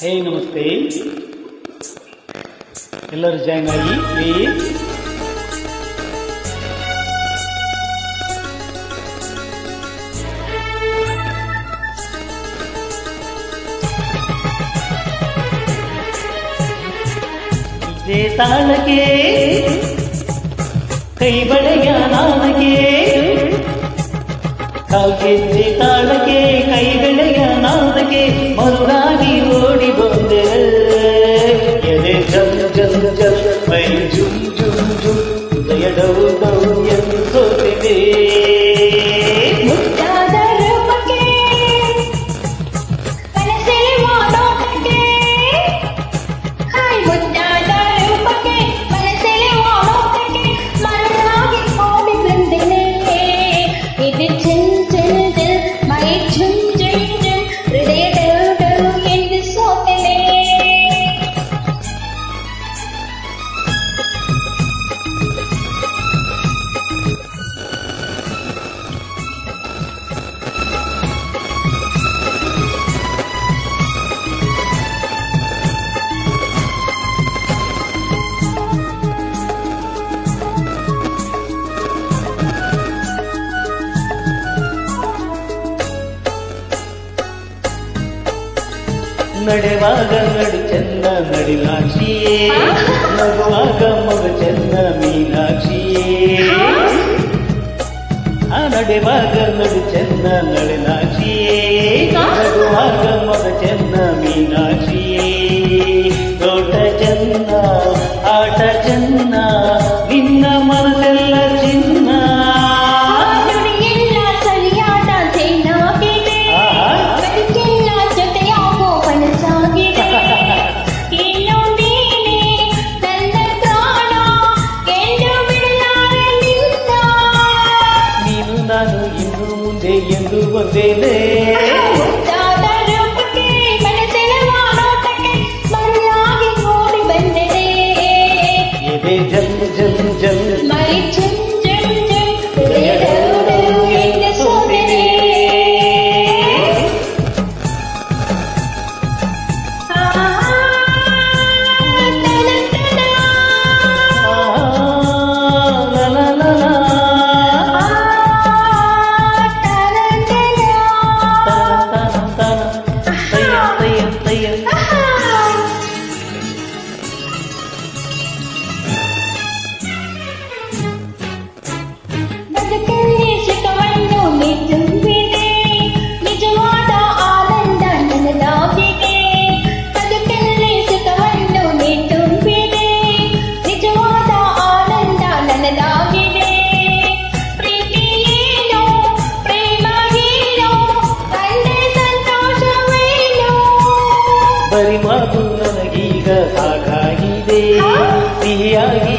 ಹೇ ನಮಸ್ತೆ, ಎಲ್ಲರೂ ಜಾಯ್ನ್ ಆಗಿ ಪ್ಲೀಸ್. ಇದೇ ತಾಳಕ್ಕೆ ಕೈ ಬಳೆಯ ನಾಳಕ್ಕೆ, ಕಾಲ್ಗೆಜ್ಜೆ ತಾಳಕ್ಕೆ ಕೈ ಬೆಳೆಯ ನಾದಕ್ಕೆ ಮರುಳಾಗಿ ಓಡಿ ಬಂದೆ. ಎದೆ ಜಲ್ ಜಲ್ ಜಲ್ ಮೈ ಜುಮ್ ಜುಮ್ ಜುಮ್ ಹೃದಯ ಡೌ ಡೌ ಎಂದು ಸೋತಿದೆ. ನಡೆವಾಗ ನಡು ಚೆನ್ನ ನಡಿಲಾಕ್ಷಿಯೇ, ನಗುವಾಗ ಮಗ ಚೆನ್ನ ಮೀನಾಕ್ಷಿಯೇ. ನಡೆವಾಗ ನಡು ಚೆನ್ನ ನಳಿನಾಕ್ಷಿಯೇ, ನಗುವಾಗ ಮಗ ಚೆನ್ನ ಮೀನಾಕ್ಷಿಯೇ. ತೋಟ ಚೆನ್ನ ಆಟ ಚೆನ್ನ ನಿನ್ನ ಮನಸ್ಸೆಲ್ಲ ಚಿನ್ನ. ನಾನು ಇನ್ನು ಮುಂದೆ ಎಂದು ಬಂದೇನೆ. ಎದೆ ಜಲ್ ಜಲ್ ಜಲ್ ಮೈ ಜಲ್ ಜಲ್ ಜಲ್ ಎಂದು ಸೋತಿದೆ. ನಿಜವಾದ ಆನಂದ ನನದಾಗಿದೆ, ಬದುಕಲ್ಲಿ ಸುಖವನ್ನು ನೀ ತುಂಬಿದೆ. ನಿಜವಾದ ಆನಂದ ನನದಾಗಿದೆ. ಪ್ರೀತಿ ಏನು, ಪ್ರೇಮ ಏನು, ಕಂಡೆ ಸಂತೋಷವೇನು. ಬರಿ ಮಾತು ನನಗೀಗ ಸಾಕಾಗಿದೆ, ಸಿಹಿಯಾಗಿ